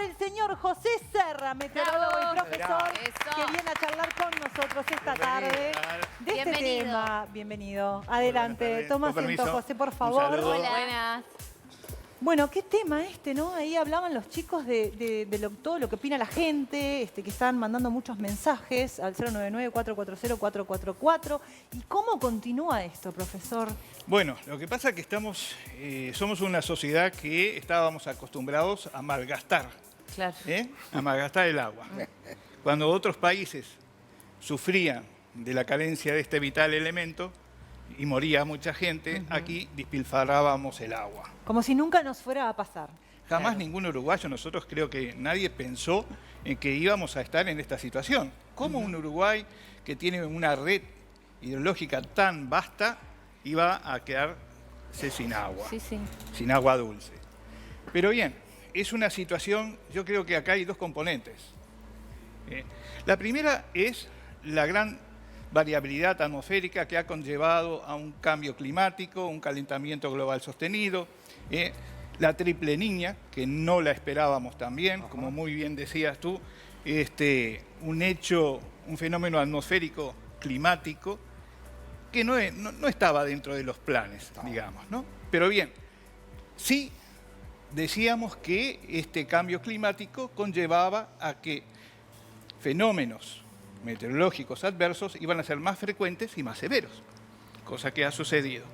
el señor José Serra, meteorólogo y profesor, Eso. que viene a charlar con nosotros esta tarde de este Bienvenido. tema. Bienvenido. Adelante, toma Con asiento, permiso. José, por Un favor. saludo. Hola. Buenas. Bueno, qué tema este, ¿no? Ahí hablaban los chicos de todo lo que opina la gente, que están mandando muchos mensajes al 099-440-444. ¿Y cómo continúa esto, profesor? Bueno, lo que pasa es que somos una sociedad que estábamos acostumbrados a malgastar, Claro. a malgastar el agua. Cuando otros países sufrían de la carencia de este vital elemento y moría mucha gente, aquí despilfarrábamos el agua. Como si nunca nos fuera a pasar. Jamás Claro. ningún uruguayo, nosotros creo que nadie pensó en que íbamos a estar en esta situación. ¿Cómo un Uruguay que tiene una red hidrológica tan vasta iba a quedarse sin agua? Sí, sí. Sin agua dulce. Pero bien, es una situación, yo creo que acá hay dos componentes. La primera es la gran variabilidad atmosférica que ha conllevado a un cambio climático, un calentamiento global sostenido, la triple niña, que no la esperábamos también, como muy bien decías tú, un fenómeno atmosférico climático que no estaba dentro de los planes, digamos, ¿no? Pero bien, sí decíamos que este cambio climático conllevaba a que fenómenos meteorológicos adversos iban a ser más frecuentes y más severos, cosa que ha sucedido.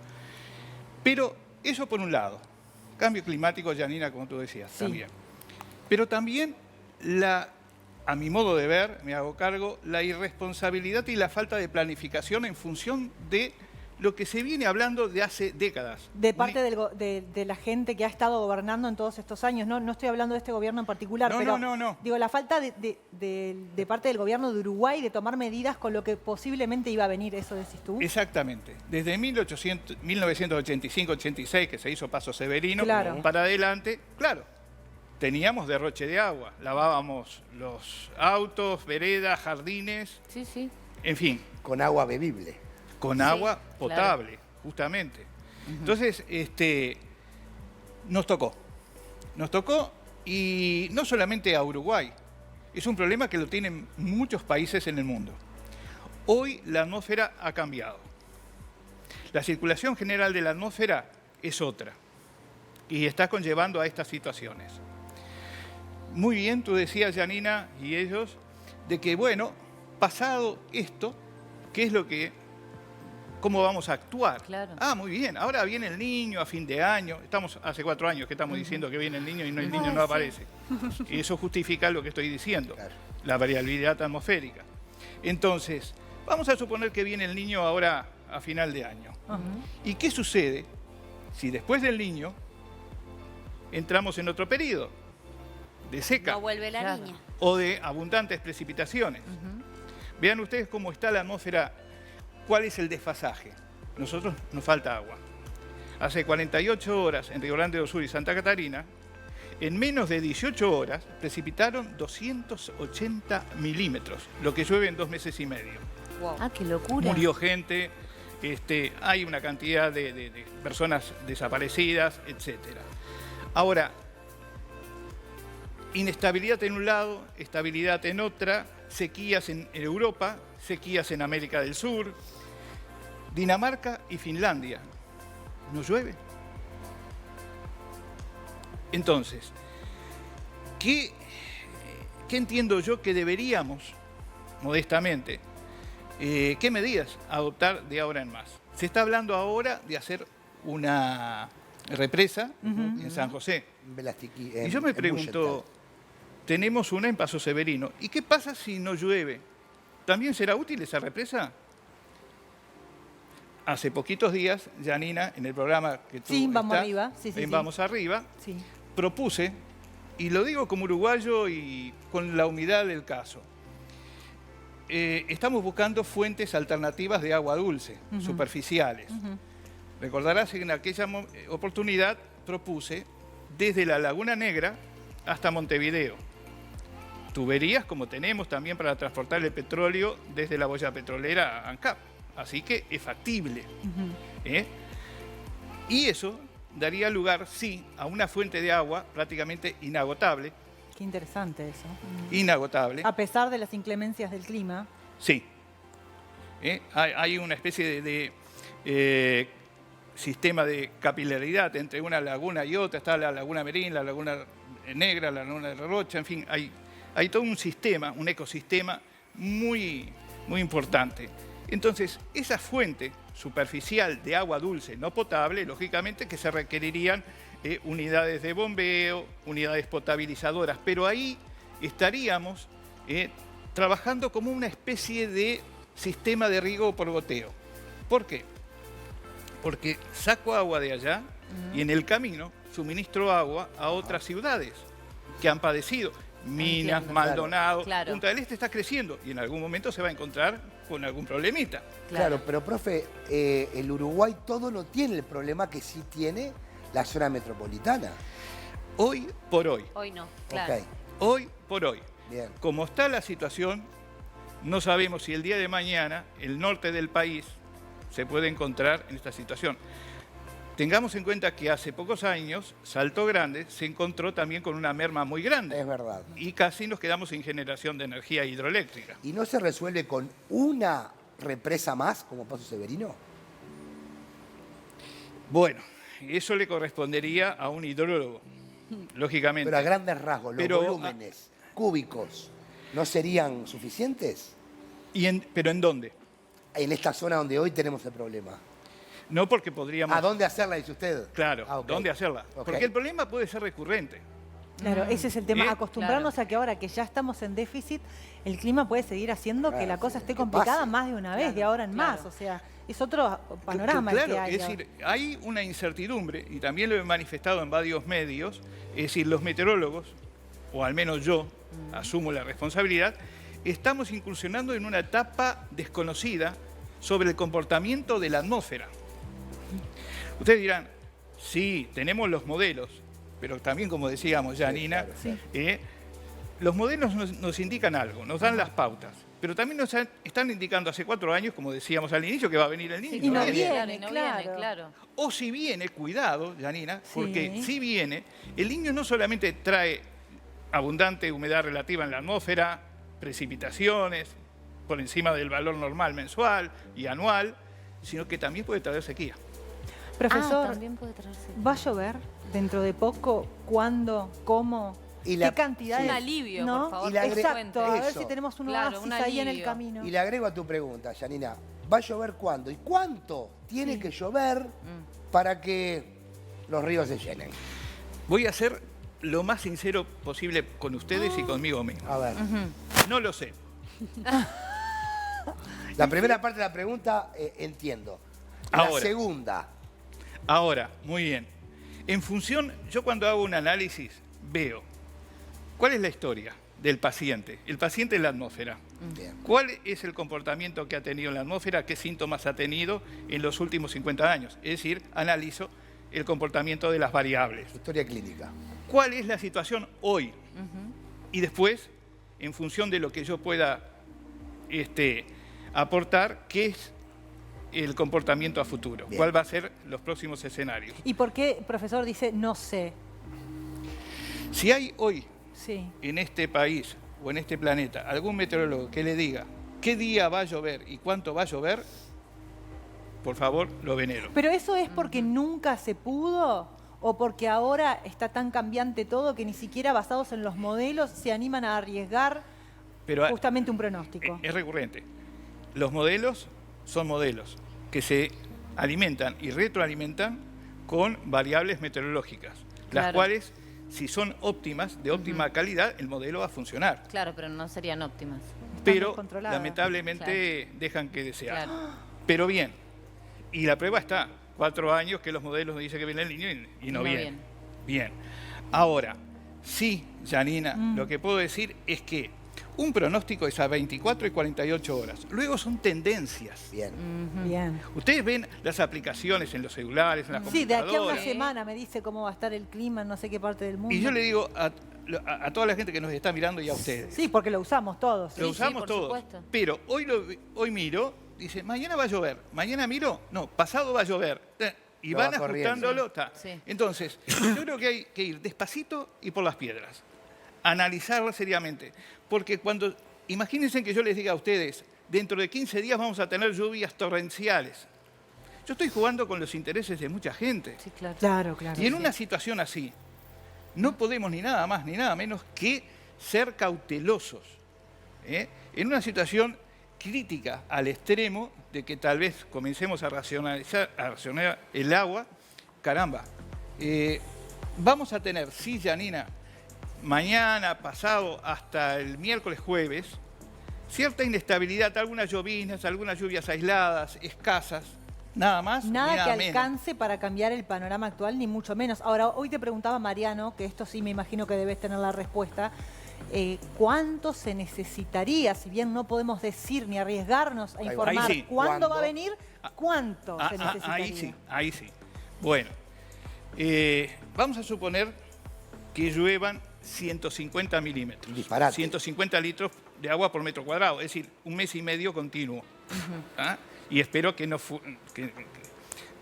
Pero eso por un lado, cambio climático, Janina, como tú decías, Sí. también. Pero también a mi modo de ver, me hago cargo, la irresponsabilidad y la falta de planificación en función de lo que se viene hablando de hace décadas. De parte de la gente que ha estado gobernando en todos estos años. No estoy hablando de este gobierno en particular, No, pero no. digo, la falta de parte del gobierno de Uruguay de tomar medidas con lo que posiblemente iba a venir, ¿eso decís tú? Exactamente. Desde 1985-86, que se hizo Paso Severino, Claro. para adelante, claro, teníamos derroche de agua. Lavábamos los autos, veredas, jardines, Sí, sí. en fin, Con agua bebible. con Sí, agua claro. potable, justamente. Entonces, nos tocó. Nos tocó, y no solamente a Uruguay, es un problema que lo tienen muchos países en el mundo. Hoy la atmósfera ha cambiado. La circulación general de la atmósfera es otra y está conllevando a estas situaciones. Muy bien, tú decías, Janina, y ellos, de que, bueno, pasado esto, ¿qué es cómo vamos a actuar? Claro. Ah, muy bien, ahora viene el niño a fin de año. Hace 4 años que estamos diciendo que viene el niño y el niño no aparece. Y eso justifica lo que estoy diciendo, Claro. la variabilidad atmosférica. Entonces, vamos a suponer que viene el niño ahora a final de año. ¿Y qué sucede si después del niño entramos en otro periodo de seca No vuelve la Claro. niña. o de abundantes precipitaciones? Vean ustedes cómo está la atmósfera, cuál es el desfasaje. Nosotros nos falta agua. Hace 48 horas en Río Grande do Sur y Santa Catarina, en menos de 18 horas precipitaron 280 milímetros, lo que llueve en 2 meses y medio. Ah, qué locura. Murió gente, hay una cantidad de personas desaparecidas, etc. Ahora, inestabilidad en un lado, estabilidad en otra, sequías en Europa, sequías en América del Sur, Dinamarca y Finlandia. No llueve. Entonces, ¿qué entiendo yo que deberíamos, modestamente, qué medidas adoptar de ahora en más? Se está hablando ahora de hacer una represa en San José. Y yo me pregunto, tenemos una en Paso Severino, ¿y qué pasa si no llueve? ¿También será útil esa represa? Hace poquitos días, Janina, en el programa que tú Sí, Vamos estás, Arriba. Sí, en Vamos Arriba, Sí. propuse, y lo digo como uruguayo y con la humildad del caso, estamos buscando fuentes alternativas de agua dulce, superficiales. Recordarás que en aquella oportunidad propuse desde la Laguna Negra hasta Montevideo. Tuberías como tenemos también para transportar el petróleo desde la boya petrolera a ANCAP. Así que es factible. Y eso daría lugar, sí, a una fuente de agua prácticamente inagotable, Qué interesante eso. Inagotable. A pesar de las inclemencias del clima. Sí. Hay una especie de sistema de capilaridad entre una laguna y otra. Está la laguna Merín, la laguna Negra, la laguna de Rocha, en fin, hay todo un sistema, un ecosistema muy, muy importante. Entonces, esa fuente superficial de agua dulce no potable, lógicamente que se requerirían unidades de bombeo, unidades potabilizadoras, pero ahí estaríamos trabajando como una especie de sistema de riego por goteo. ¿Por qué? Porque saco agua de allá y en el camino suministro agua a otras ciudades que han padecido. Minas, Entiendo, Maldonado, claro. Punta del Este está creciendo y en algún momento se va a encontrar con algún problemita. Claro, pero profe, el Uruguay todo no tiene el problema que sí tiene la zona metropolitana. Hoy por hoy, Hoy no, claro. Ok, hoy por hoy, bien. como está la situación, no sabemos si el día de mañana el norte del país se puede encontrar en esta situación. Tengamos en cuenta que hace pocos años, Salto Grande se encontró también con una merma muy grande. Es verdad. Y casi nos quedamos sin generación de energía hidroeléctrica. ¿Y no se resuelve con una represa más, como Paso Severino? Bueno, eso le correspondería a un hidrólogo, lógicamente. Pero a grandes rasgos, los Pero, volúmenes cúbicos, ¿no serían suficientes ¿Pero en dónde? en esta zona donde hoy tenemos el problema? No porque podríamos... ¿A dónde hacerla, dice usted? Claro, Ah, ok. ¿dónde hacerla? Ok. Porque el problema puede ser recurrente. Claro, ese es el tema. ¿Eh? Acostumbrarnos a que ahora que ya estamos en déficit, el clima puede seguir haciendo que Claro, la cosa sí, esté que complicada pase. más de una vez, Claro, de ahora en más. claro. O sea, es otro panorama el Claro, que hay. es decir, hay una incertidumbre, y también lo he manifestado en varios medios, es decir, los meteorólogos, o al menos yo, asumo la responsabilidad, estamos incursionando en una etapa desconocida sobre el comportamiento de la atmósfera. Ustedes dirán, sí, tenemos los modelos, pero también, como decíamos ya, Sí, Nina, claro, Sí. los modelos nos indican algo, nos dan las pautas, pero también nos están indicando hace 4 años, como decíamos al inicio, que va a venir el niño. Y no ¿no? viene, claro, y no claro. viene, claro. O si viene, cuidado, Janina, porque Sí. si viene, el niño no solamente trae abundante humedad relativa en la atmósfera, precipitaciones por encima del valor normal mensual y anual, sino que también puede traer sequía. Profesor, También puede traerse. ¿va a llover dentro de poco? ¿Cuándo? ¿Cómo? Y ¿Qué la- cantidad? Un alivio, por favor. Y la agre- Exacto, a ver Eso. si tenemos un Claro, oasis un ahí en el alivio. camino. Y le agrego a tu pregunta, Janina, ¿va a llover cuándo? ¿Y cuánto tiene que llover para que los ríos se llenen? Voy a ser lo más sincero posible con ustedes y conmigo mismo. A ver, No lo sé. la primera parte de la pregunta entiendo. La Ahora. segunda, Ahora, muy bien. En función, yo cuando hago un análisis veo cuál es la historia del paciente. El paciente en la atmósfera. bien. ¿Cuál es el comportamiento que ha tenido en la atmósfera? ¿Qué síntomas ha tenido en los últimos 50 años? Es decir, analizo el comportamiento de las variables. Historia clínica. ¿Cuál es la situación hoy? Y después, en función de lo que yo pueda aportar, ¿qué es el comportamiento a futuro? Bien. ¿Cuál va a ser los próximos escenarios? ¿Y por qué, profesor, dice no sé? Si hay hoy Sí. en este país o en este planeta algún meteorólogo que le diga qué día va a llover y cuánto va a llover, por favor, lo venero. ¿Pero eso es porque nunca se pudo? ¿O porque ahora está tan cambiante todo que ni siquiera basados en los modelos se animan a arriesgar Pero justamente un pronóstico? es recurrente. Los modelos son modelos que se alimentan y retroalimentan con variables meteorológicas, las Claro. cuales, si son óptimas, de óptima calidad, el modelo va a funcionar. Claro, pero no serían óptimas. Pero descontroladas. lamentablemente dejan que desear. Claro. Pero bien, y la prueba está, 4 años que los modelos nos dicen que viene el niño y no No viene. viene. Bien. Ahora, sí, Janina, lo que puedo decir es que un pronóstico es a 24 y 48 horas. Luego son tendencias. Bien. Bien. Ustedes ven las aplicaciones en los celulares, en las Sí, de aquí a una computadoras. semana me dice cómo va a estar el clima en no sé qué parte del mundo. Y yo le digo a toda la gente que nos está mirando y a ustedes. Sí, porque lo usamos todos. Lo Sí, usamos por todos. supuesto. Pero hoy miro, dice, mañana va a llover. Mañana miro, no, pasado va a llover. Y Lo van va corriendo. ajustándolo. Ta. Sí. Entonces, yo creo que hay que ir despacito y por las piedras. analizarla seriamente. Porque imagínense que yo les diga a ustedes, dentro de 15 días vamos a tener lluvias torrenciales. Yo estoy jugando con los intereses de mucha gente. Sí, claro. Claro, claro. Y en una situación así, no podemos ni nada más ni nada menos que ser cautelosos. En una situación crítica al extremo de que tal vez comencemos a racionar el agua, caramba, vamos a tener, sí, Janina, mañana, pasado, hasta el miércoles, jueves, cierta inestabilidad, algunas llovinas, algunas lluvias aisladas, escasas, nada más, Nada ni nada que menos. alcance para cambiar el panorama actual, ni mucho menos. Ahora, hoy te preguntaba Mariano, que esto sí me imagino que debes tener la respuesta, ¿cuánto se necesitaría? Si bien no podemos decir ni arriesgarnos a informar Ahí sí. cuándo va a ¿Cuándo? venir, ¿cuánto se necesitaría? Ahí sí. Bueno, vamos a suponer que lluevan 150 milímetros. Disparate. 150 litros de agua por metro cuadrado, es decir, un mes y medio continuo. ¿Ah? Y espero que no...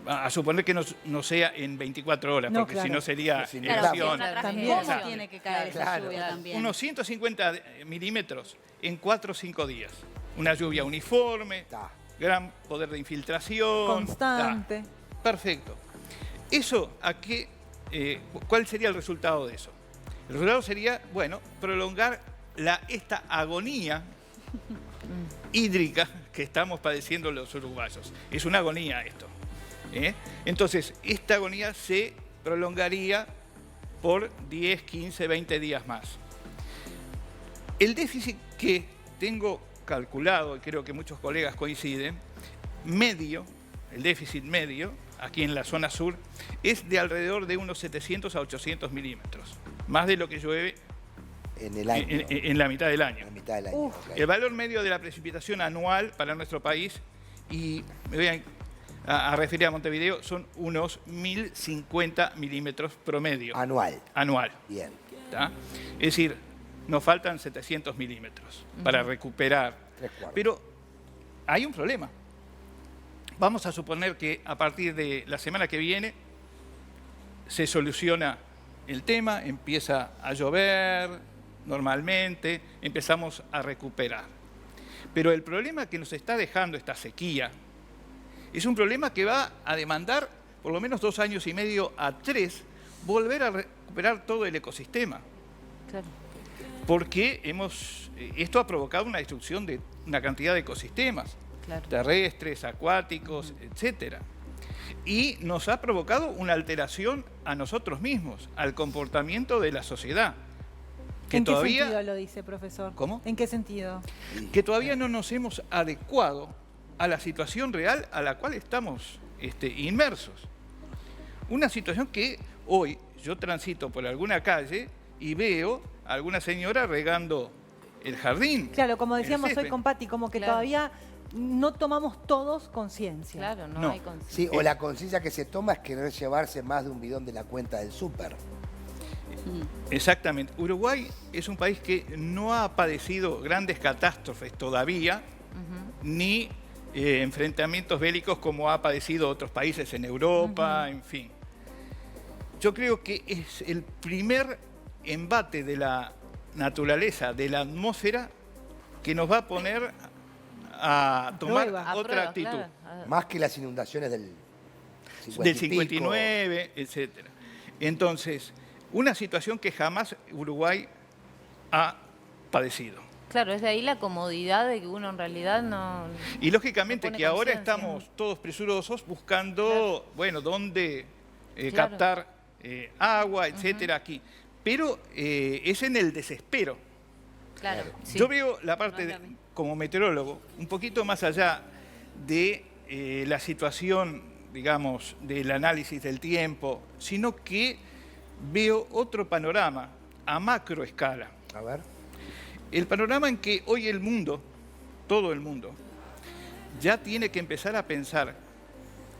a suponer que no sea en 24 horas, No, porque claro. si no sería Sí, Claro, erosión. una tragedia. También. ¿Cómo Exacto. tiene que caer esa Claro. lluvia también? Unos 150 milímetros en 4 o 5 días. Una lluvia uniforme, Está. gran poder de infiltración. Constante. Está. Perfecto. Eso, ¿cuál sería el resultado de eso? El resultado sería, bueno, prolongar esta agonía hídrica que estamos padeciendo los uruguayos. Es una agonía esto. Entonces, esta agonía se prolongaría por 10, 15, 20 días más. El déficit que tengo calculado, y creo que muchos colegas coinciden, el déficit medio, aquí en la zona sur, es de alrededor de unos 700 a 800 milímetros, más de lo que llueve En el año. en la mitad del año. En la mitad del año. Uf. ok. El valor medio de la precipitación anual para nuestro país, y me voy a referir a Montevideo, son unos 1050 milímetros promedio Anual. anual. Bien. ¿Tá? Es decir, nos faltan 700 milímetros para recuperar. 3/4. Pero hay un problema. Vamos a suponer que a partir de la semana que viene se soluciona el tema, empieza a llover normalmente, empezamos a recuperar. Pero el problema que nos está dejando esta sequía es un problema que va a demandar por lo menos 2 años y medio a 3 volver a recuperar todo el ecosistema. Claro. Porque esto ha provocado una destrucción de una cantidad de ecosistemas, Claro. terrestres, acuáticos, etcétera. Y nos ha provocado una alteración a nosotros mismos, al comportamiento de la sociedad. Que ¿En qué todavía, sentido lo dice, profesor? ¿Cómo? ¿En qué sentido? que todavía no nos hemos adecuado a la situación real a la cual estamos inmersos. Una situación que hoy yo transito por alguna calle y veo a alguna señora regando el jardín. Claro, como el decíamos hoy césped. con Pati, como que Claro. todavía no tomamos todos conciencia. Claro, no, No. hay conciencia. Sí, o la conciencia que se toma es querer llevarse más de un bidón de la cuenta del súper. Exactamente. Uruguay es un país que no ha padecido grandes catástrofes todavía, ni enfrentamientos bélicos como ha padecido otros países en Europa, en fin. Yo creo que es el primer embate de la naturaleza, de la atmósfera, que nos va a poner a tomar prueba. A otra prueba, actitud. claro. Más que las inundaciones del 50 Del y pico. 59, etcétera. Entonces, una situación que jamás Uruguay ha padecido. Claro, es de ahí la comodidad de que uno en realidad no... Y lógicamente No pone que ahora conciencia. estamos todos presurosos buscando, bueno, dónde Claro. captar agua, etcétera, aquí. Pero es en el desespero. Claro, sí. Yo veo la parte, No es lo mismo. como meteorólogo, un poquito más allá de la situación, digamos, del análisis del tiempo, sino que veo otro panorama a macro escala. A ver. El panorama en que hoy el mundo, todo el mundo, ya tiene que empezar a pensar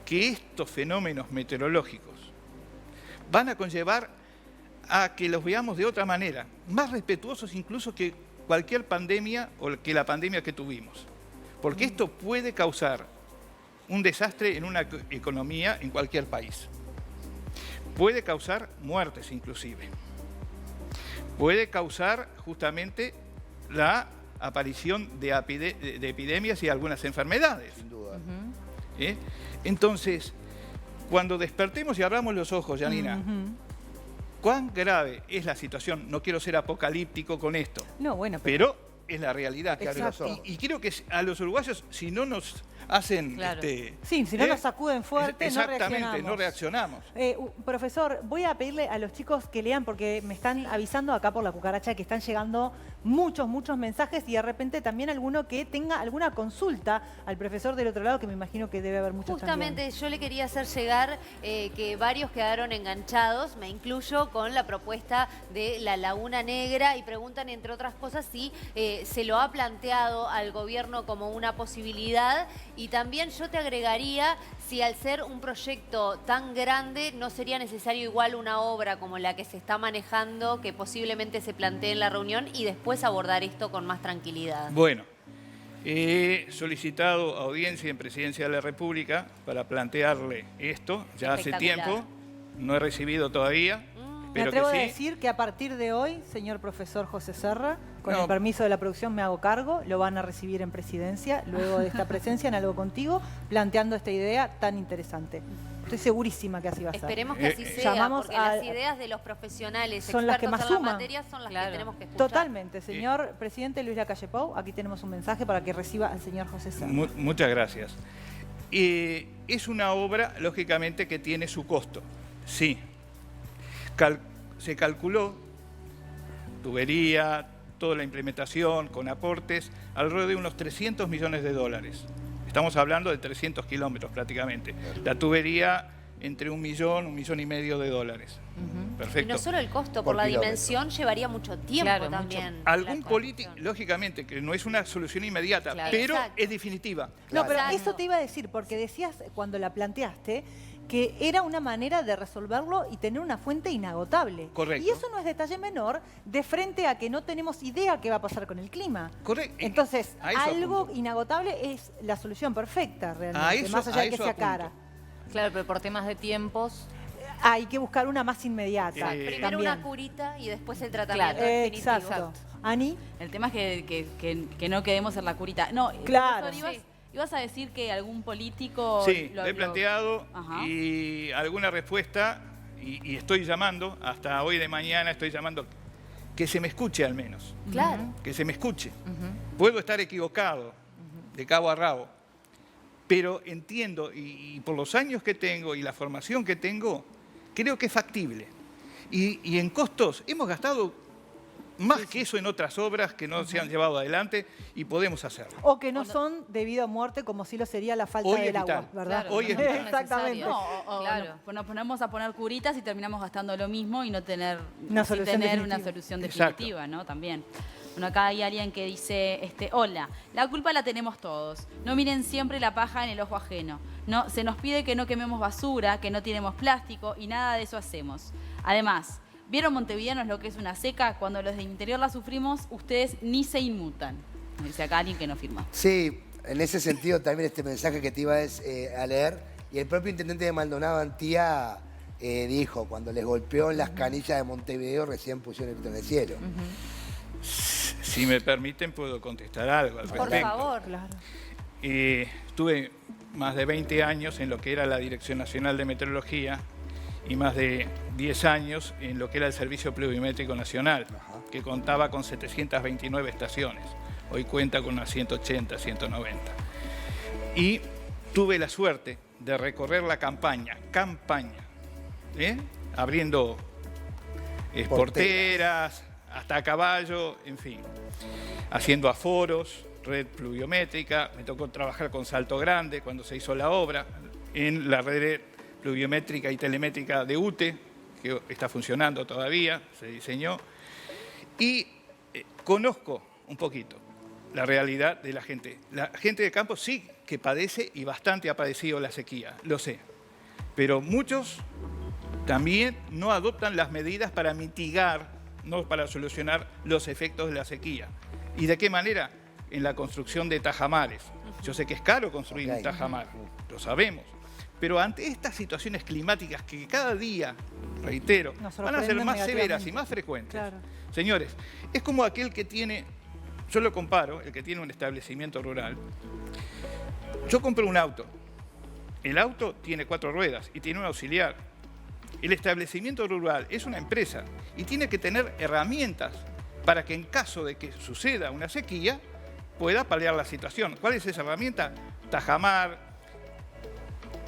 que estos fenómenos meteorológicos van a conllevar a que los veamos de otra manera, más respetuosos incluso que cualquier pandemia o que la pandemia que tuvimos. Porque esto puede causar un desastre en una economía en cualquier país. Puede causar muertes inclusive. puede causar justamente la aparición de epidemias y algunas enfermedades. Sin duda. ¿Eh? Entonces, cuando despertemos y abramos los ojos, Janina, ¿cuán grave es la situación? No quiero ser apocalíptico con esto, No, bueno, pero es la realidad. Exacto. Y creo que a los uruguayos, si no nos hacen... Claro. Sí, si no nos sacuden fuerte, no exactamente, no reaccionamos. Profesor, voy a pedirle a los chicos que lean, porque me están avisando acá por la cucaracha que están llegando muchos mensajes y de repente también alguno que tenga alguna consulta al profesor del otro lado, que me imagino que debe haber muchos Justamente también. yo le quería hacer llegar que varios quedaron enganchados, me incluyo, con la propuesta de la Laguna Negra y preguntan, entre otras cosas, si se lo ha planteado al gobierno como una posibilidad. Y también yo te agregaría si al ser un proyecto tan grande no sería necesario igual una obra como la que se está manejando, que posiblemente se plantee en la reunión, y después abordar esto con más tranquilidad. Bueno, he solicitado audiencia en Presidencia de la República para plantearle esto ya hace Espectacular. tiempo. No he recibido todavía. Me Espero atrevo a que sí. decir que a partir de hoy, señor profesor José Serra, con No. el permiso de la producción me hago cargo, lo van a recibir en Presidencia, luego de esta presencia en Algo Contigo, planteando esta idea tan interesante. Estoy segurísima que así va a ser. Esperemos que así sea, llamamos porque a- las ideas de los profesionales son las que expertos más en la suman. materia son las Claro. que tenemos que escuchar. Totalmente. Señor presidente Luis Lacalle Pou, aquí tenemos un mensaje para que reciba al señor José Serra. Muchas gracias. Es una obra, lógicamente, que tiene su costo. Sí. Se calculó tubería, toda la implementación, con aportes, alrededor de unos 300 millones de dólares. Estamos hablando de 300 kilómetros prácticamente. La tubería entre 1 millón, 1,5 millones de dólares. Y Perfecto. no solo el costo, Por por la kilómetro. dimensión llevaría mucho tiempo Claro, también. Algún la político, construcción. lógicamente, que no es una solución inmediata, Claro. pero Exacto. es definitiva. No, pero Exacto. eso te iba a decir, porque decías cuando la planteaste que era una manera de resolverlo y tener una fuente inagotable. Correcto. Y eso no es detalle menor de frente a que no tenemos idea qué va a pasar con el clima. Correcto. Entonces, A eso algo apunto. inagotable es la solución perfecta realmente, A eso- más allá a de que eso sea apunto. cara. Claro, pero por temas de tiempos. Hay que buscar una más inmediata. Primero también. una curita y después el tratamiento Claro. definitivo. Exacto. Ani, El tema es que no quedemos en la curita. No, Claro. profesor, Sí. ibas a decir que algún político... Sí, lo he planteado Ajá. y alguna respuesta, y estoy llamando, hasta hoy de mañana estoy llamando, que se me escuche al menos, Claro. que se me escuche. Puedo estar equivocado, de cabo a rabo, pero entiendo, y por los años que tengo y la formación que tengo, creo que es factible. Y en costos hemos gastado más que eso en otras obras que no se han llevado adelante y podemos hacerlo. o que no son debido a muerte como si lo sería la falta Hoy es del agua, vital. ¿verdad? Claro, Hoy es no vital. Exactamente. necesario. No, Claro. nos ponemos a poner curitas y terminamos gastando lo mismo y no tener, Una sin solución tener definitiva. una solución Exacto. definitiva, ¿no? También. Bueno, acá hay alguien que dice, hola, la culpa la tenemos todos. No miren siempre la paja en el ojo ajeno. No, se nos pide que no quememos basura, que no tiremos plástico y nada de eso hacemos. Además, ¿vieron montevideanos lo que es una seca? Cuando los del interior la sufrimos, ustedes ni se inmutan. Dice acá alguien que no firma. Sí, en ese sentido también este mensaje que te iba a leer, y el propio intendente de Maldonado Antía dijo, cuando les golpeó en las canillas de Montevideo, recién pusieron el grito en el cielo. Si me permiten, puedo contestar algo al Por respecto. favor. Claro. Estuve más de 20 años en lo que era la Dirección Nacional de Meteorología y más de 10 años en lo que era el Servicio Pluviométrico Nacional, que contaba con 729 estaciones. Hoy cuenta con unas 180, 190. Y tuve la suerte de recorrer la campaña, abriendo porteras, hasta a caballo, en fin, haciendo aforos, red pluviométrica. Me tocó trabajar con Salto Grande cuando se hizo la obra, en la red pluviométrica y telemétrica de UTE, que está funcionando todavía, se diseñó. Y conozco un poquito la realidad de la gente. La gente de campo sí que padece y bastante ha padecido la sequía, lo sé. Pero muchos también no adoptan las medidas para mitigar, no para solucionar los efectos de la sequía. ¿Y de qué manera? En la construcción de tajamares. Yo sé que es caro construir un tajamar, lo sabemos, Pero ante estas situaciones climáticas que cada día, reitero, Nos van a ser sorprenden más severas y negativamente. más frecuentes. Claro. Señores, es como aquel que tiene, yo lo comparo, el que tiene un establecimiento rural. Yo compro un auto. El auto tiene 4 ruedas y tiene un auxiliar. El establecimiento rural es una empresa y tiene que tener herramientas para que en caso de que suceda una sequía pueda paliar la situación. ¿Cuál es esa herramienta? Tajamar,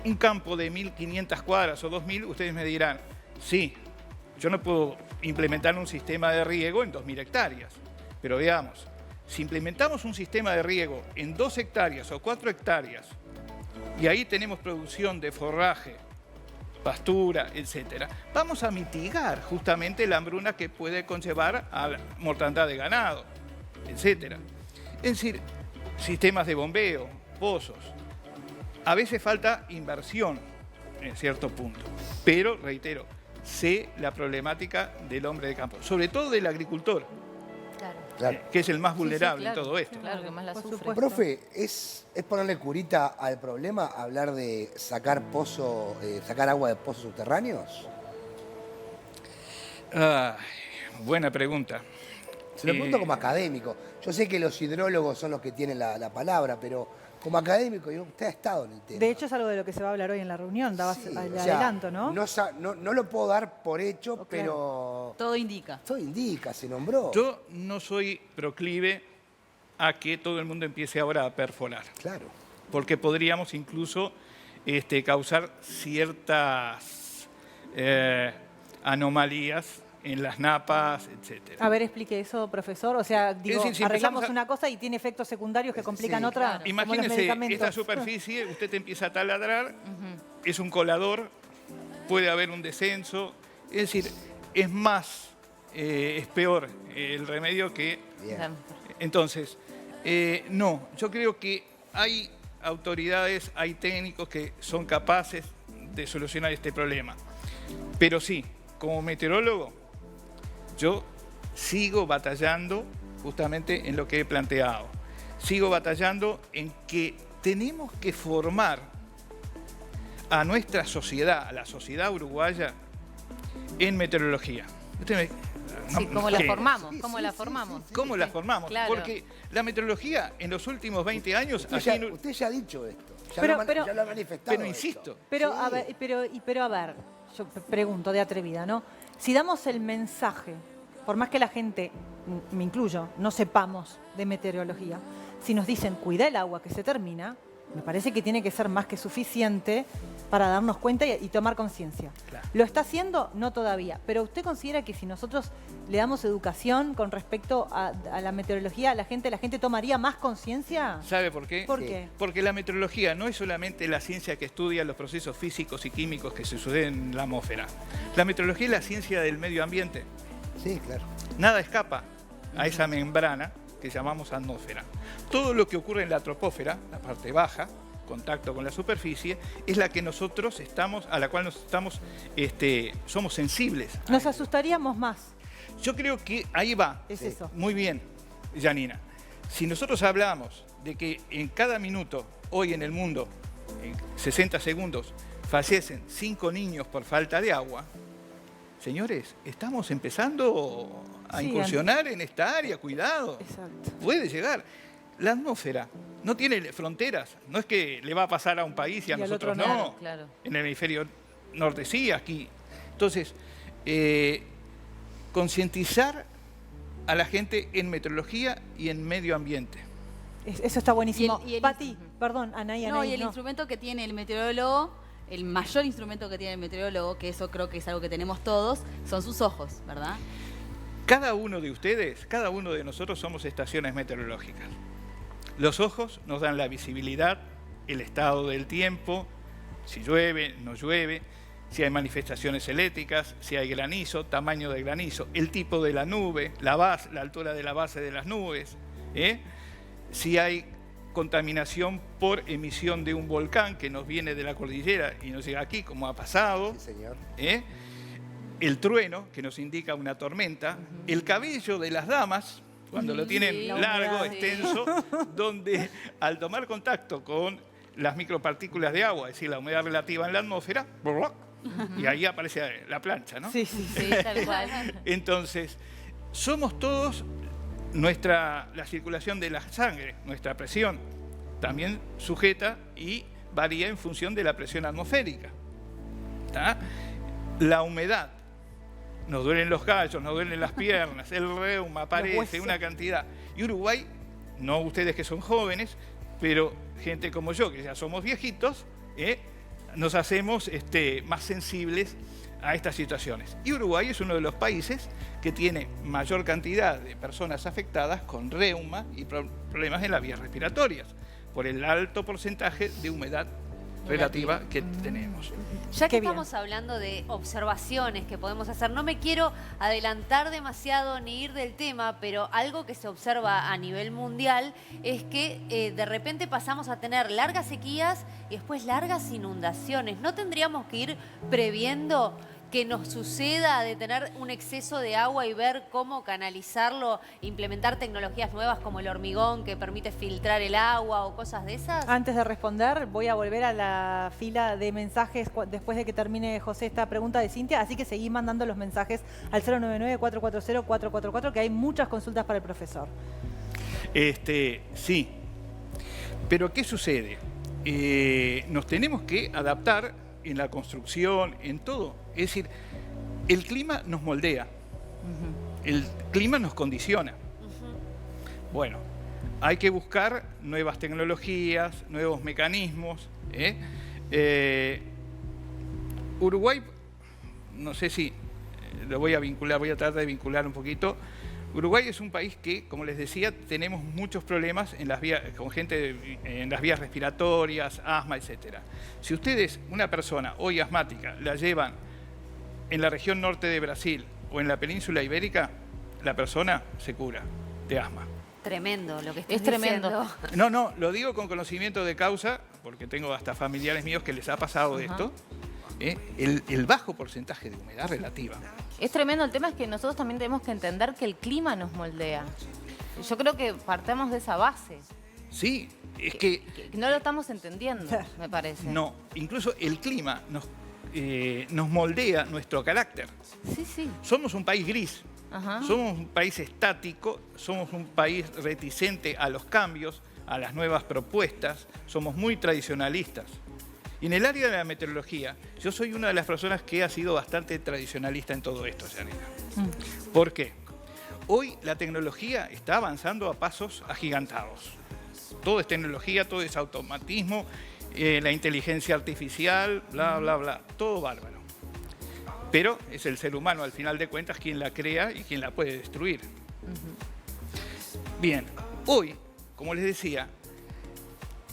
un campo de 1.500 cuadras o 2.000, ustedes me dirán, sí, yo no puedo implementar un sistema de riego en 2.000 hectáreas. Pero veamos, si implementamos un sistema de riego en 2 hectáreas o 4 hectáreas, y ahí tenemos producción de forraje, pastura, etcétera, vamos a mitigar justamente la hambruna que puede conllevar a la mortandad de ganado, etcétera. Es decir, sistemas de bombeo, pozos. A veces falta inversión en cierto punto, pero reitero, sé la problemática del hombre de campo, sobre todo del agricultor, Claro. Claro. que es el más vulnerable claro. en todo esto. Claro, que más la Por sufre. supuesto. Profe, ¿es ponerle curita al problema hablar de sacar sacar agua de pozos subterráneos? Ay, buena pregunta. Se lo pregunto como académico. Yo sé que los hidrólogos son los que tienen la palabra, pero como académico, usted ha estado en el tema. De hecho, es algo de lo que se va a hablar hoy en la reunión, dabas Sí, el o sea, adelanto, ¿no? No lo puedo dar por hecho, Claro. pero Todo indica. todo indica, se nombró. Yo no soy proclive a que todo el mundo empiece ahora a perforar, Claro. porque podríamos incluso causar ciertas anomalías en las napas, etcétera. A ver, explique eso, profesor. O sea, digo, decir, si arreglamos empezamos a- una cosa y tiene efectos secundarios que complican Sí, otra, claro. como los Imagínese medicamentos. esta superficie, usted te empieza a taladrar, es un colador, puede haber un descenso, es decir, es más, es peor el remedio que... Bien. Claro. Entonces, no, yo creo que hay autoridades, hay técnicos que son capaces de solucionar este problema. Pero sí, como meteorólogo, yo sigo batallando justamente en lo que he planteado. Sigo batallando en que tenemos que formar a nuestra sociedad, a la sociedad uruguaya, en meteorología. Usted me- Sí, no, ¿cómo la ¿qué? formamos? Sí, ¿Cómo sí, la sí, formamos? sí, sí. ¿Cómo la formamos? Claro. Porque la meteorología en los últimos 20 años... Usted, aquí ya, en Ur- usted ya ha dicho esto. Ya, Pero- ya lo ha manifestado. pero esto. insisto. Pero, Sí. a ver, pero a ver, yo pregunto de atrevida, ¿no? Si damos el mensaje, por más que la gente, me incluyo, no sepamos de meteorología, si nos dicen cuida el agua que se termina, me parece que tiene que ser más que suficiente para darnos cuenta y tomar conciencia. Claro. ¿Lo está haciendo? No todavía. Pero ¿usted considera que si nosotros le damos educación con respecto a la meteorología, la gente tomaría más conciencia? ¿Sabe por qué? ¿Por Sí. qué? Porque la meteorología no es solamente la ciencia que estudia los procesos físicos y químicos que se suceden en la atmósfera. La meteorología es la ciencia del medio ambiente. Sí, claro. Nada escapa a esa membrana que llamamos atmósfera. Todo lo que ocurre en la troposfera, la parte baja, contacto con la superficie, es la que nosotros estamos, a la cual nos estamos, somos sensibles. a Nos ello. asustaríamos más. Yo creo que ahí va. Es eso. Muy bien, Janina. Si nosotros hablamos de que en cada minuto, hoy en el mundo, en 60 segundos, fallecen 5 niños por falta de agua, señores, estamos empezando a Sí, incursionar en esta área, cuidado. Exacto. Puede llegar. La atmósfera no tiene fronteras, no es que le va a pasar a un país y a Y al nosotros otro no. no. Claro. En el hemisferio norte sí, aquí. Entonces, concientizar a la gente en meteorología y en medio ambiente. Eso está buenísimo. Y el- Pati, perdón, Anaí, No, Anaí, y el no. instrumento que tiene el meteorólogo, el mayor instrumento que tiene el meteorólogo, que eso creo que es algo que tenemos todos, son sus ojos, ¿verdad? Cada uno de ustedes, cada uno de nosotros somos estaciones meteorológicas. Los ojos nos dan la visibilidad, el estado del tiempo, si llueve, no llueve, si hay manifestaciones eléctricas, si hay granizo, tamaño de granizo, el tipo de la nube, la altura de la base de las nubes, si hay contaminación por emisión de un volcán que nos viene de la cordillera y nos llega aquí, como ha pasado, Sí, señor. el trueno, que nos indica una tormenta, el cabello de las damas, cuando lo tienen Sí, largo, la humedad, sí. extenso, donde al tomar contacto con las micropartículas de agua, es decir, la humedad relativa en la atmósfera, y ahí aparece la plancha, ¿no? Sí, sí, sí. Sí, tal cual. Entonces, somos todos la circulación de la sangre, nuestra presión, también sujeta y varía en función de la presión atmosférica. ¿Tá? La humedad, nos duelen los callos, nos duelen las piernas, el reuma aparece, una cantidad. Y Uruguay, no ustedes que son jóvenes, pero gente como yo, que ya somos viejitos, nos hacemos más sensibles a estas situaciones. Y Uruguay es uno de los países que tiene mayor cantidad de personas afectadas con reuma y problemas en las vías respiratorias, por el alto porcentaje de humedad relativa que tenemos. Ya que Qué bien. estamos hablando de observaciones que podemos hacer, no me quiero adelantar demasiado ni ir del tema, pero algo que se observa a nivel mundial es que de repente pasamos a tener largas sequías y después largas inundaciones. ¿No tendríamos que ir previendo que nos suceda de tener un exceso de agua y ver cómo canalizarlo, implementar tecnologías nuevas como el hormigón que permite filtrar el agua o cosas de esas? Antes de responder, voy a volver a la fila de mensajes después de que termine, José, esta pregunta de Cintia, así que seguí mandando los mensajes al 099-440-444, que hay muchas consultas para el profesor. Sí, pero ¿qué sucede? Nos tenemos que adaptar en la construcción, en todo. Es decir, el clima nos moldea, el clima nos condiciona. Bueno, hay que buscar nuevas tecnologías, nuevos mecanismos. Uruguay, no sé si lo voy a vincular, voy a tratar de vincular un poquito. Uruguay es un país que, como les decía, tenemos muchos problemas en las vías, con gente en las vías respiratorias, asma, etc. Si ustedes, una persona hoy asmática, la llevan en la región norte de Brasil o en la península ibérica, la persona se cura de asma. Tremendo lo que estás Es tremendo. diciendo. No, lo digo con conocimiento de causa, porque tengo hasta familiares míos que les ha pasado esto. El bajo porcentaje de humedad relativa. Es tremendo. El tema es que nosotros también tenemos que entender que el clima nos moldea. Yo creo que partamos de esa base. Sí, es que Que no lo estamos entendiendo, me parece. no, incluso el clima nos moldea nuestro carácter. Sí, sí. Somos un país gris, Ajá. somos un país estático, somos un país reticente a los cambios, a las nuevas propuestas, somos muy tradicionalistas. Y en el área de la meteorología, yo soy una de las personas que ha sido bastante tradicionalista en todo esto, Janina. ¿Por qué? Hoy la tecnología está avanzando a pasos agigantados. Todo es tecnología, todo es automatismo, la inteligencia artificial, bla, bla, bla, todo bárbaro. Pero es el ser humano, al final de cuentas, quien la crea y quien la puede destruir. Bien, hoy, como les decía,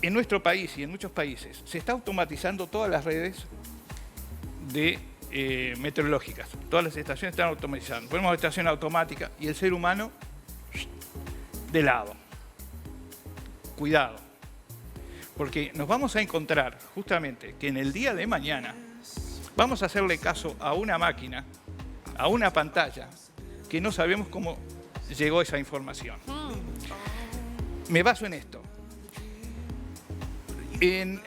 en nuestro país y en muchos países se está automatizando todas las redes meteorológicas. Todas las estaciones están automatizadas. Ponemos estación automática y el ser humano de lado. Cuidado. Porque nos vamos a encontrar justamente que en el día de mañana vamos a hacerle caso a una máquina, a una pantalla, que no sabemos cómo llegó esa información. Me baso en esto. En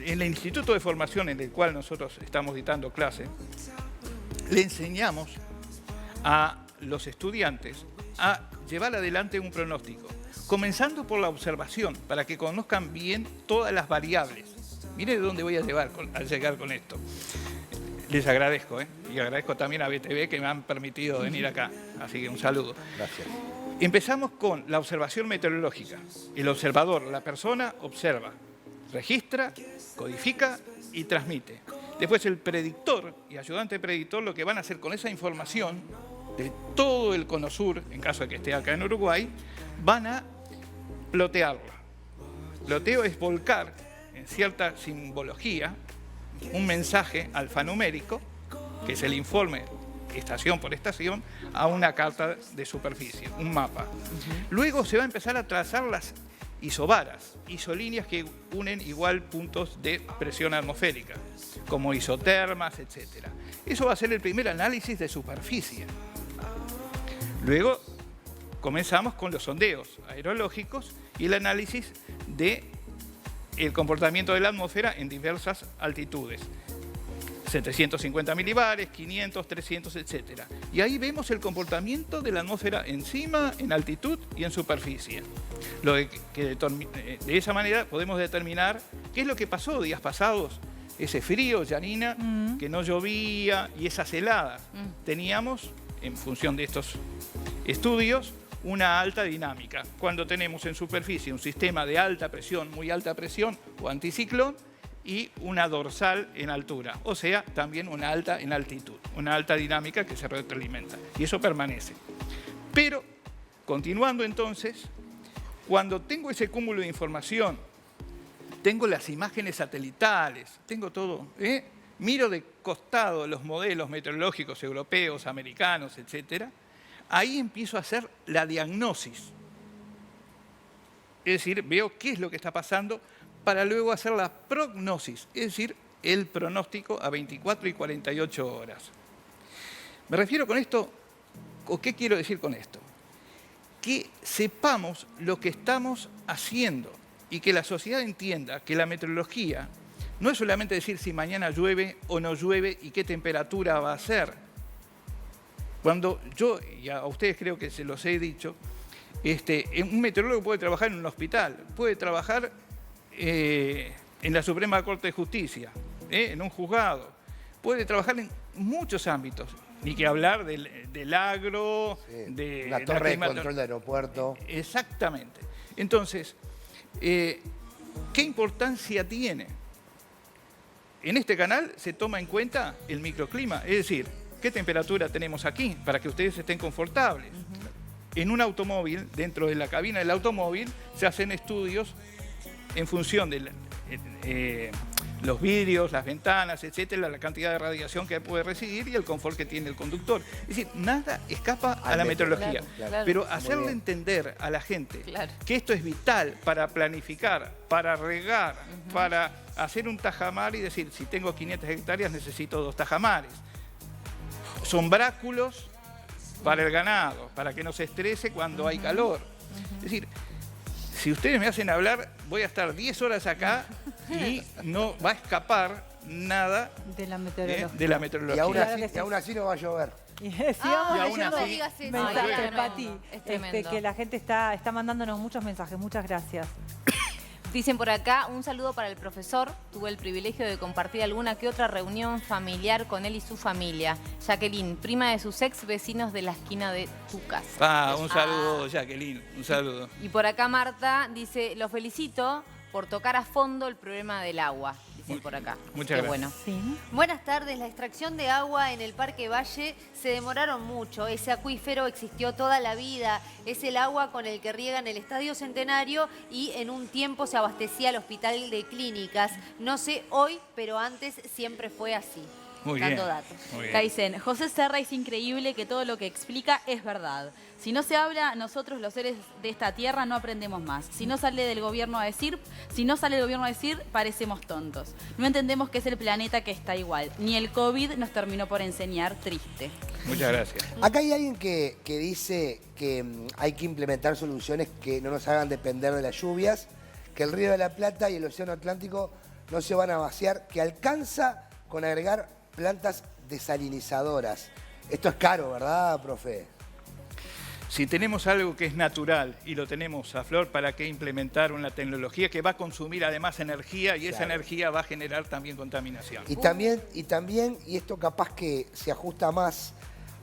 el Instituto de Formación en el cual nosotros estamos dictando clase, le enseñamos a los estudiantes a llevar adelante un pronóstico, comenzando por la observación, para que conozcan bien todas las variables. Mire de dónde voy a llegar con esto. Les agradezco, y agradezco también a BTV que me han permitido venir acá. Así que un saludo. Gracias. Empezamos con la observación meteorológica. El observador, la persona, observa, registra, codifica y transmite. Después el predictor y ayudante predictor lo que van a hacer con esa información de todo el Cono Sur, en caso de que esté acá en Uruguay, van a plotearla. Ploteo es volcar en cierta simbología un mensaje alfanumérico, que es el informe estación por estación, a una carta de superficie, un mapa. Luego se va a empezar a trazar las isobaras, isolíneas que unen igual puntos de presión atmosférica, como isotermas, etc. Eso va a ser el primer análisis de superficie. Luego comenzamos con los sondeos aerológicos y el análisis de el comportamiento de la atmósfera en diversas altitudes. 750 milibares, 500, 300, etc. Y ahí vemos el comportamiento de la atmósfera encima, en altitud y en superficie. De esa manera podemos determinar qué es lo que pasó días pasados. Ese frío, Janina, que no llovía, y esas heladas. Teníamos, en función de estos estudios, una alta dinámica. Cuando tenemos en superficie un sistema de alta presión, muy alta presión o anticiclón, y una dorsal en altura, o sea, también una alta en altitud, una alta dinámica que se retroalimenta, y eso permanece. Pero, continuando entonces, cuando tengo ese cúmulo de información, tengo las imágenes satelitales, tengo todo, miro de costado los modelos meteorológicos europeos, americanos, etc., ahí empiezo a hacer la diagnosis. Es decir, veo qué es lo que está pasando para luego hacer la prognosis, es decir, el pronóstico a 24 y 48 horas. Me refiero con esto, ¿o qué quiero decir con esto? Que sepamos lo que estamos haciendo y que la sociedad entienda que la meteorología no es solamente decir si mañana llueve o no llueve y qué temperatura va a ser. Cuando yo, y a ustedes creo que se los he dicho, un meteorólogo puede trabajar en un hospital, puede trabajar en la Suprema Corte de Justicia, en un juzgado, puede trabajar en muchos ámbitos, ni que hablar del agro, de la torre de control de aeropuerto. Exactamente. Entonces, ¿qué importancia tiene? En este canal se toma en cuenta el microclima, es decir, qué temperatura tenemos aquí para que ustedes estén confortables. En un automóvil, dentro de la cabina del automóvil, se hacen estudios en función de los vidrios, las ventanas, etcétera, la cantidad de radiación que puede recibir y el confort que tiene el conductor. Es decir, nada escapa a la meteorología. Claro. Pero hacerle entender a la gente que esto es vital para planificar, para regar, para hacer un tajamar y decir, si tengo 500 hectáreas necesito 2 tajamares. Sombráculos para el ganado, para que no se estrese cuando hay calor. Es decir, si ustedes me hacen hablar, voy a estar 10 horas acá y no va a escapar nada De la meteorología. de la meteorología. Y aún así no va a llover. Y sigamos y aún leyendo así- mensajes, No, es tremendo, Pati, es tremendo. que la gente está mandándonos muchos mensajes. Muchas gracias. Dicen por acá, un saludo para el profesor. Tuve el privilegio de compartir alguna que otra reunión familiar con él y su familia. Jacqueline, prima de sus ex vecinos de la esquina de tu casa. Un saludo, Jacqueline, un saludo. Y por acá Marta dice, los felicito por tocar a fondo el problema del agua. Dicen por acá. Muchas Qué gracias. bueno. Sí. Buenas tardes. La extracción de agua en el Parque Valle se demoraron mucho. Ese acuífero existió toda la vida. Es el agua con el que riegan el Estadio Centenario y en un tiempo se abastecía el Hospital de Clínicas. No sé hoy, pero antes siempre fue así. Muy Dando bien. datos. Muy bien. Acá dicen, José Serra es increíble que todo lo que explica es verdad. Si no se habla, nosotros los seres de esta tierra no aprendemos más. Si no sale del gobierno a decir, parecemos tontos. No entendemos que es el planeta que está igual. Ni el COVID nos terminó por enseñar, triste. Muchas gracias. Acá hay alguien que dice que hay que implementar soluciones que no nos hagan depender de las lluvias, que el Río de la Plata y el Océano Atlántico no se van a vaciar, que alcanza con agregar plantas desalinizadoras. Esto es caro, ¿verdad, profe? Si tenemos algo que es natural y lo tenemos a flor, ¿para qué implementar una tecnología que va a consumir además energía y esa Claro. energía va a generar también contaminación? Y también, y esto capaz que se ajusta más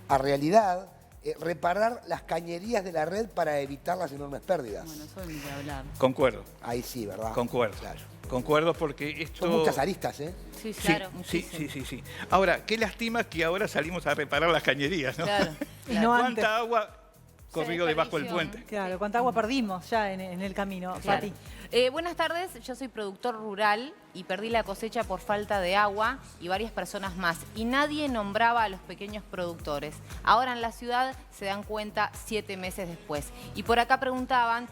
a realidad, reparar las cañerías de la red para evitar las enormes pérdidas. Bueno, eso ni que hablar. Concuerdo, Ahí sí, ¿verdad? concuerdo. Claro. Concuerdo porque esto... Son muchas aristas, ¿eh? Sí, Sí, claro. sí. Ahora, qué lástima que ahora salimos a reparar las cañerías, ¿no? Claro. Y no antes. ¿Cuánta agua corrió debajo del desperdició, puente? Claro, cuánta agua perdimos ya en el camino, Claro. Pati. Buenas tardes, yo soy productor rural y perdí la cosecha por falta de agua y varias personas más. Y nadie nombraba a los pequeños productores. Ahora en la ciudad se dan cuenta 7 meses después. Y por acá preguntaban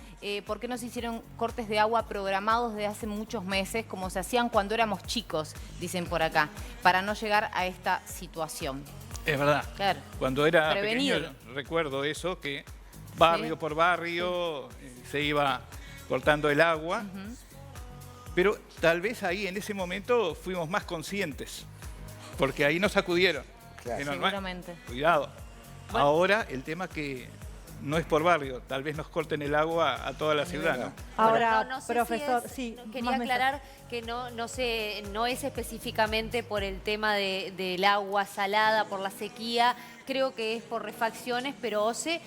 por qué no se hicieron cortes de agua programados desde hace muchos meses, como se hacían cuando éramos chicos, dicen por acá, para no llegar a esta situación. Es verdad. Claro. Cuando era Prevenir. pequeño recuerdo eso, que barrio por barrio se iba cortando el agua. Pero tal vez ahí en ese momento fuimos más conscientes, porque ahí nos sacudieron. Claro. Que normal, Seguramente. cuidado. Ahora el tema que no es por barrio, tal vez nos corten el agua a toda la ciudad, ¿no? Ahora, Bueno, no sé profesor, si es- sí. quería más mensajes. aclarar que no es específicamente por el tema del agua salada, por la sequía, creo que es por refacciones, pero OCE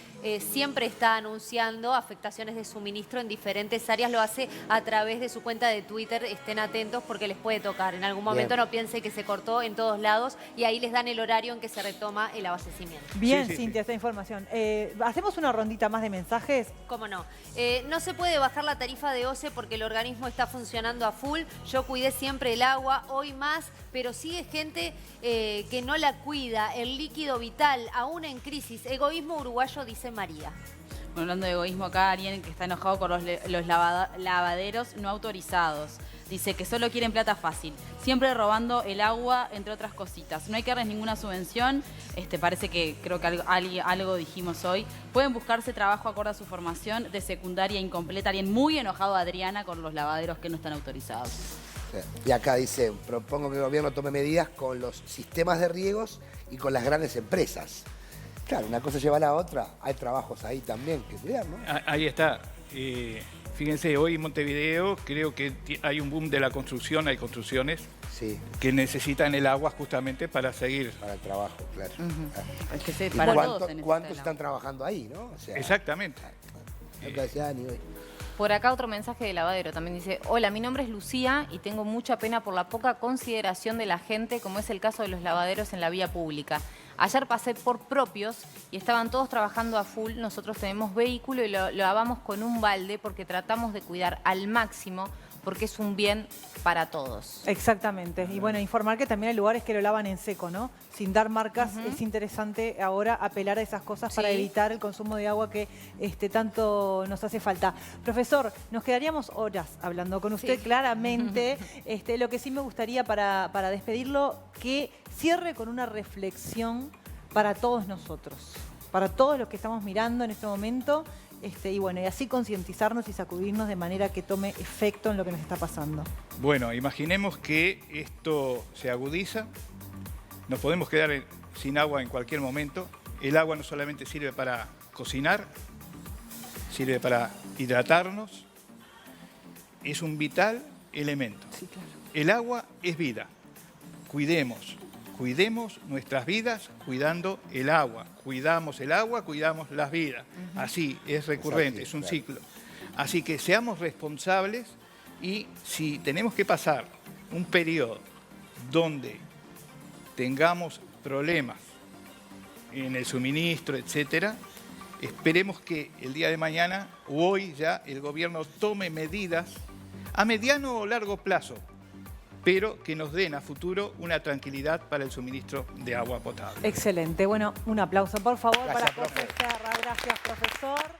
siempre está anunciando afectaciones de suministro en diferentes áreas, lo hace a través de su cuenta de Twitter, estén atentos porque les puede tocar. En algún momento Bien. no piense que se cortó en todos lados y ahí les dan el horario en que se retoma el abastecimiento. Bien, Sí, sí, Cintia, esta información. ¿Hacemos una rondita más de mensajes? ¿Cómo no? No se puede bajar la tarifa de OCE porque el organismo está funcionando a full. Yo cuidé siempre el agua, hoy más, pero sigue gente que no la cuida. El líquido vital, aún en crisis. Egoísmo uruguayo, dice María. Bueno, hablando de egoísmo acá, alguien que está enojado con los lavaderos no autorizados. Dice que solo quieren plata fácil, siempre robando el agua, entre otras cositas. No hay que darles ninguna subvención. Parece que creo que algo dijimos hoy. Pueden buscarse trabajo acorde a su formación de secundaria incompleta. Alguien muy enojado, Adriana, con los lavaderos que no están autorizados. Y acá dice, propongo que el gobierno tome medidas con los sistemas de riegos y con las grandes empresas. Claro, una cosa lleva a la otra. Hay trabajos ahí también que cuidar, ¿no? Ahí está. Fíjense, hoy en Montevideo creo que hay un boom de la construcción, hay construcciones Sí, que necesitan el agua justamente para seguir. para el trabajo, claro. Es que ¿Y para cuánto- todos se necesita cuántos el agua. están trabajando ahí, no? O sea, Exactamente. lo que decía Dani hoy. Por acá otro mensaje de lavadero también dice: hola, mi nombre es Lucía y tengo mucha pena por la poca consideración de la gente, como es el caso de los lavaderos en la vía pública. Ayer pasé por propios y estaban todos trabajando a full. Nosotros tenemos vehículo y lo lavamos con un balde porque tratamos de cuidar al máximo porque es un bien para todos. Exactamente. Y bueno, informar que también hay lugares que lo lavan en seco, ¿no? Sin dar marcas. Es interesante ahora apelar a esas cosas para Sí. evitar el consumo de agua que tanto nos hace falta. Profesor, nos quedaríamos horas hablando con usted Sí. claramente. Lo que sí me gustaría para despedirlo, que cierre con una reflexión para todos nosotros, para todos los que estamos mirando en este momento. Y bueno, y así concientizarnos y sacudirnos de manera que tome efecto en lo que nos está pasando. Bueno, imaginemos que esto se agudiza, nos podemos quedar sin agua en cualquier momento. El agua no solamente sirve para cocinar, sirve para hidratarnos, es un vital elemento. Sí, claro. El agua es vida, cuidemos nuestras vidas cuidando el agua. Cuidamos el agua, cuidamos las vidas. Así, es recurrente, es un claro. ciclo. Así que seamos responsables y si tenemos que pasar un periodo donde tengamos problemas en el suministro, etcétera, esperemos que el día de mañana o hoy ya el gobierno tome medidas a mediano o largo plazo, pero que nos den a futuro una tranquilidad para el suministro de agua potable. Excelente. Bueno, un aplauso, por favor, Gracias, para José profe. Serra. Gracias, profesor.